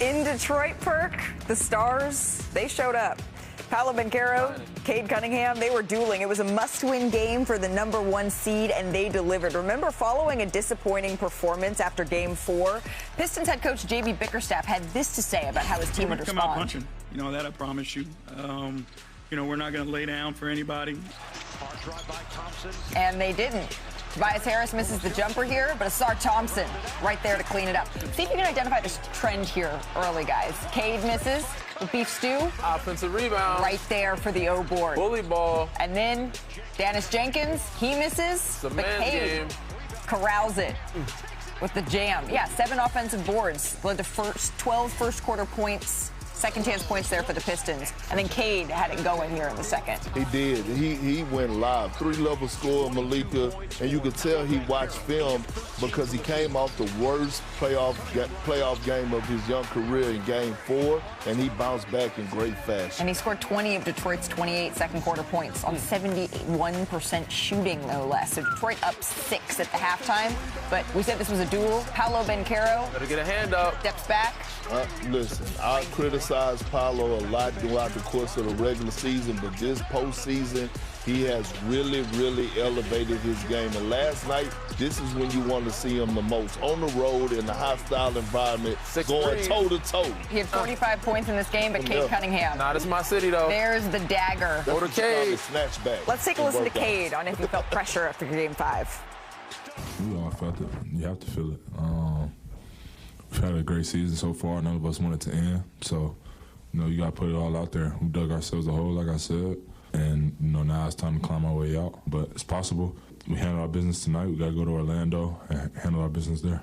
In Detroit, Perk, the Stars, they showed up. Paolo, Cade Cunningham, they were dueling. It was a must-win game for the #1 seed, and they delivered. Remember, following a disappointing performance after Game 4, Pistons head coach J.B. Bickerstaff had this to say about how his team would respond. Come out punching. You know, that I promise you. You know, we're not going to lay down for anybody. Hard drive by Thompson. And they didn't. Tobias Harris misses the jumper here, but Asar Thompson right there to clean it up. See if you can identify this trend here early, guys. Cade misses with beef stew. Offensive rebound. Right there for the O board. Bully ball. And then Dennis Jenkins, he misses. The but man's Cade game. corrals it with the jam. Yeah, 7 offensive boards. Led to 12 first quarter points. Second chance points there for the Pistons. And then Cade had it going here in the second. He did. He went live. 3-level score, Malika. And you could tell he watched film because he came off the worst playoff game of his young career in Game 4, and he bounced back in great fashion. And he scored 20 of Detroit's 28 second quarter points on 71% shooting, no less. So Detroit up 6 at the halftime. But we said this was a duel. Paolo Banchero. Better get a hand up. Steps back. Listen, I criticized Paolo a lot throughout the course of the regular season, but this postseason, he has really, really elevated his game. And last night, this is when you want to see him the most. On the road, in a hostile environment, going toe-to-toe. He had 45 points in this game, but Cade Cunningham. Nah, this is my city, though. There's the dagger. Go to Cade. Snatch back. Let's take a listen to Cade on if he felt pressure after Game 5. We all felt it. You have to feel it. We've had a great season so far. None of us want it to end. So, you know, you got to put it all out there. We dug ourselves a hole, like I said. And, you know, now it's time to climb our way out. But it's possible. We handle our business tonight. We got to go to Orlando and handle our business there.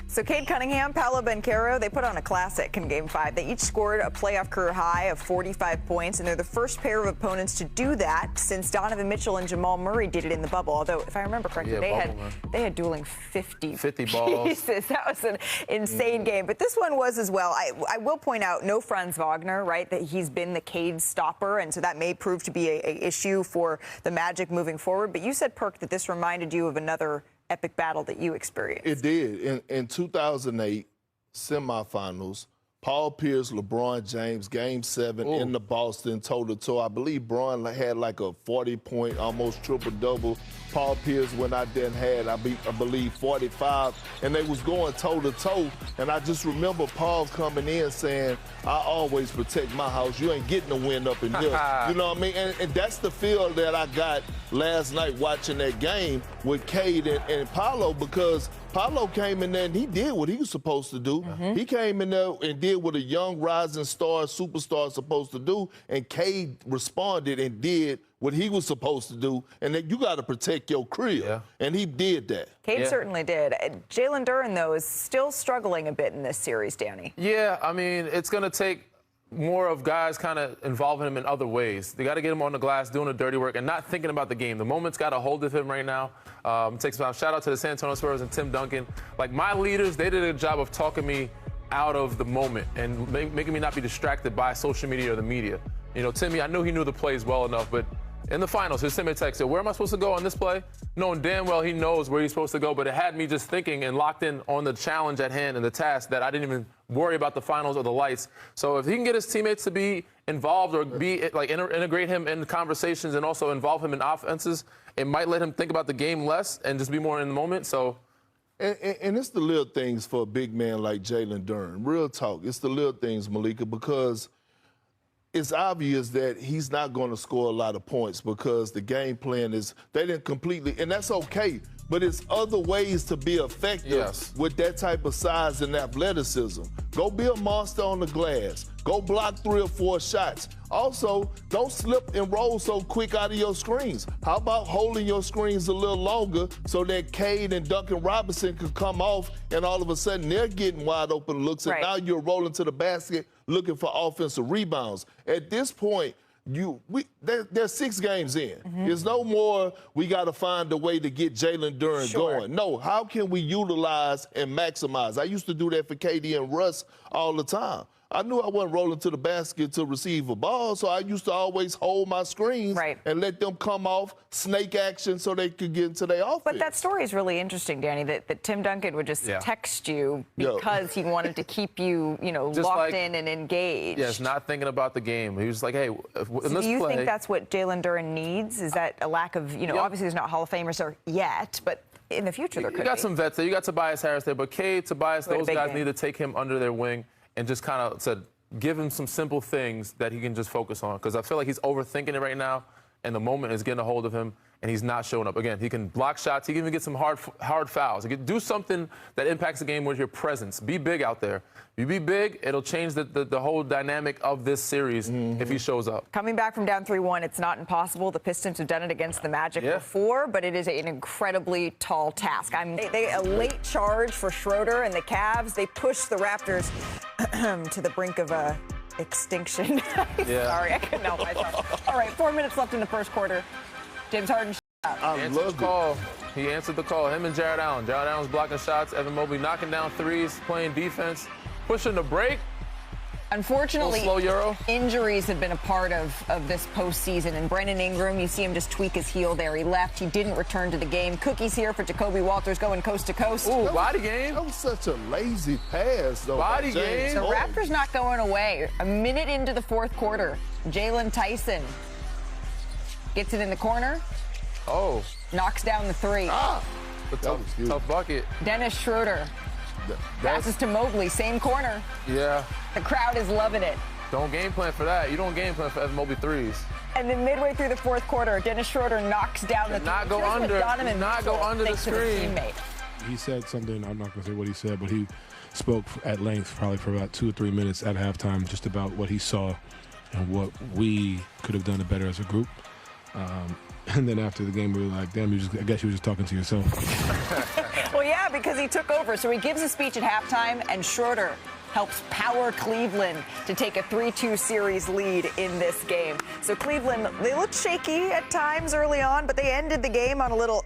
So Cade Cunningham, Paolo Banchero, they put on a classic in Game 5. They each scored a playoff career high of 45 points, and they're the first pair of opponents to do that since Donovan Mitchell and Jamal Murray did it in the bubble. Although, if I remember correctly, they had dueling 50 balls. pieces. That was an insane game. But this one was as well. I will point out, no Franz Wagner, right? That he's been the Cade stopper, and so that may prove to be a issue for the Magic moving forward. But you said, Perk, that this reminded you of another epic battle that you experienced. It did. In 2008 semifinals, Paul Pierce, LeBron James, Game 7 in the Boston, toe-to-toe. I believe Bron had like a 40-point, almost triple-double. Paul Pierce went out there and had, I believe, 45, and they was going toe-to-toe. And I just remember Paul coming in saying, I always protect my house. You ain't getting the wind up in here. You know what I mean? And that's the feel that I got last night watching that game with Cade and Paolo, because Paolo came in there and he did what he was supposed to do. He came in there and did what a young rising star, superstar is supposed to do, and Cade responded and did what he was supposed to do, and then you got to protect your career, and he did that. Cade certainly did. Jalen Duren, though, is still struggling a bit in this series, Danny. Yeah, I mean, it's going to take more of guys kind of involving him in other ways. They got to get him on the glass, doing the dirty work, and not thinking about the game. The moment's got a hold of him right now. Takes time. Shout out to the San Antonio Spurs and Tim Duncan. Like, my leaders, they did a job of talking me out of the moment and making me not be distracted by social media or the media. You know, Timmy, I knew he knew the plays well enough, but in the finals, his teammate texted, where am I supposed to go on this play? Knowing damn well he knows where he's supposed to go, but it had me just thinking and locked in on the challenge at hand and the task that I didn't even worry about the finals or the lights. So if he can get his teammates to be involved or be like integrate him in conversations and also involve him in offenses, it might let him think about the game less and just be more in the moment. So. And it's the little things for a big man like Jalen Duren. Real talk. It's the little things, Malika, because it's obvious that he's not going to score a lot of points because the game plan is, they didn't completely, and that's okay, but it's other ways to be effective with that type of size and athleticism. Go be a monster on the glass. Go block 3 or 4 shots. Also, don't slip and roll so quick out of your screens. How about holding your screens a little longer so that Cade and Duncan Robinson could come off and all of a sudden they're getting wide open looks and now you're rolling to the basket looking for offensive rebounds. At this point, there's 6 games in. There's no more, we got to find a way to get Jalen Duren going. No, how can we utilize and maximize? I used to do that for KD and Russ all the time. I knew I wasn't rolling to the basket to receive a ball, so I used to always hold my screens and let them come off, snake action, so they could get into their offense. But that story is really interesting, Danny, that Tim Duncan would just text you because he wanted to keep you, locked in and engaged. Yes, not thinking about the game. He was like, hey, do you think that's what Jalen Duren needs? Is that a lack of, obviously there's not Hall of Famers there yet, but in the future there could be. You got some vets there. You got Tobias Harris there, but Cade, Tobias, those guys need to take him under their wing and just kind of give him some simple things that he can just focus on. Because I feel like he's overthinking it right now, and the moment is getting a hold of him, and he's not showing up. Again, he can block shots. He can even get some hard fouls. He can do something that impacts the game with your presence. Be big out there. You be big, it'll change the whole dynamic of this series if he shows up. Coming back from down 3-1, it's not impossible. The Pistons have done it against the Magic before, but it is an incredibly tall task. A late charge for Schroeder and the Cavs. They push the Raptors to the brink of extinction. Sorry, I couldn't help myself. All right, 4 minutes left in the first quarter. James Harden. I love the call. He answered the call. Him and Jared Allen. Jared Allen's blocking shots. Evan Mobley knocking down threes, playing defense, pushing the break. Unfortunately, slow Euro. Injuries have been a part of this postseason. And Brandon Ingram, you see him just tweak his heel there. He left. He didn't return to the game. Cookies here for Jacoby Walters going coast to coast. Ooh, body game. That was such a lazy pass, though. Body game. The Raptors not going away. A minute into the fourth quarter, Jalen Tyson gets it in the corner. Oh. Knocks down the three. Tough bucket. Dennis Schroeder passes to Mobley, same corner. Yeah. The crowd is loving it. Don't game plan for that. You don't game plan for Evan Mobley threes. And then midway through the fourth quarter, Dennis Schroeder knocks down the three. Not go under. Not go under the screen. He said something, I'm not going to say what he said, but he spoke at length probably for about 2 or 3 minutes at halftime just about what he saw and what we could have done better as a group. And then after the game, we were like, damn, I guess you were just talking to yourself. Well, yeah, because he took over. So he gives a speech at halftime, and Schroeder helps power Cleveland to take a 3-2 series lead in this game. So Cleveland, they looked shaky at times early on, but they ended the game on a little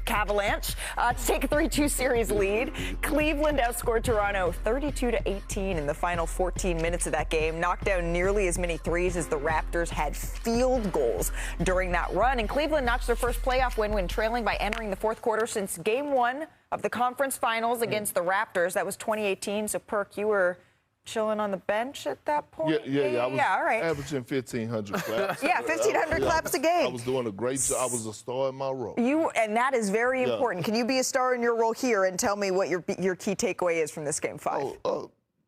cavalanche to take a 3-2 series lead. Cleveland outscored Toronto 32-18 in the final 14 minutes of that game, knocked down nearly as many threes as the Raptors had field goals during that run. And Cleveland notched their first playoff win when trailing by entering the fourth quarter since Game 1 of the conference finals against the Raptors. That was 2018. So, Perk, you were chilling on the bench at that point? Yeah. I was all right. averaging 1,500 claps. 1,500 claps a game. I was doing a great job. I was a star in my role. And that is very important. Can you be a star in your role here and tell me what your key takeaway is from this Game 5?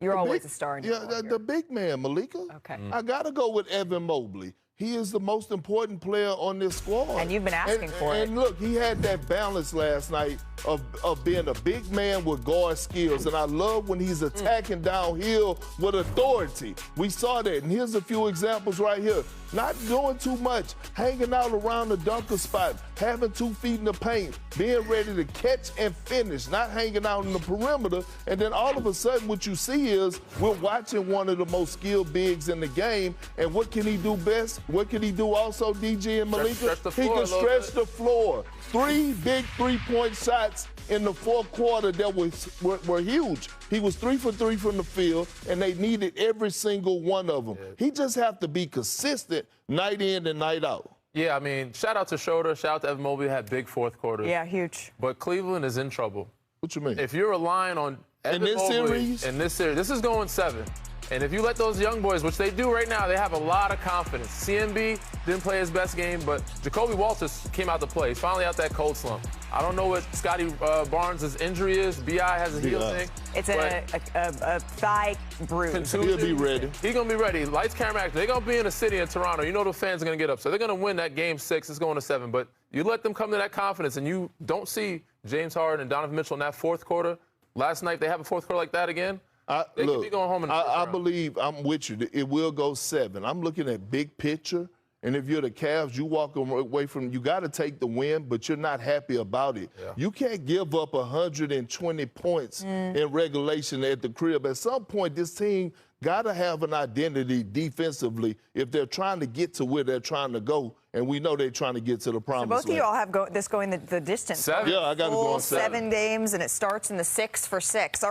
You're always a star in your role. The big man, Malika. Okay. I got to go with Evan Mobley. He is the most important player on this squad. And you've been asking for it. And look, he had that balance last night of being a big man with guard skills. And I love when he's attacking downhill with authority. We saw that. And here's a few examples right here. Not doing too much, hanging out around the dunker spot, having 2 feet in the paint, being ready to catch and finish, not hanging out in the perimeter. And then all of a sudden what you see is we're watching one of the most skilled bigs in the game. And what can he do best? What can he do also, DJ and Malika? He can stretch the floor. 3 big 3-point shots in the fourth quarter that were huge. He was 3 for 3 from the field, and they needed every single one of them. He just have to be consistent night in and night out. Yeah, I mean, shout out to Schroeder, shout out to Evan Mobley, had big fourth quarters. Yeah, huge. But Cleveland is in trouble. What you mean? If you're relying on Evan Mobley in this series, this is going 7. And if you let those young boys, which they do right now, they have a lot of confidence. CMB didn't play his best game, but Jacoby Walters came out to play. He's finally out that cold slump. I don't know what Scotty Barnes' injury is. B.I. has a heel thing. It's a thigh bruise. He'll be ready. He's going to be ready. Lights, camera, action. They're going to be in the city in Toronto. You know the fans are going to get up. So they're going to win that Game 6. It's going to 7. But you let them come to that confidence, and you don't see James Harden and Donovan Mitchell in that fourth quarter. Last night, they have a fourth quarter like that again. They could be going home in the first round. I believe, I'm with you, it will go 7. I'm looking at big picture, and if you're the Cavs, you walk away from, you got to take the win, but you're not happy about it. Yeah. You can't give up 120 points in regulation at the crib. At some point, this team got to have an identity defensively if they're trying to get to where they're trying to go, and we know they're trying to get to the promised land. So both of you all have this going the distance. 7. Yeah, I got to go on 7. 7 games, and it starts in the 6 for 6.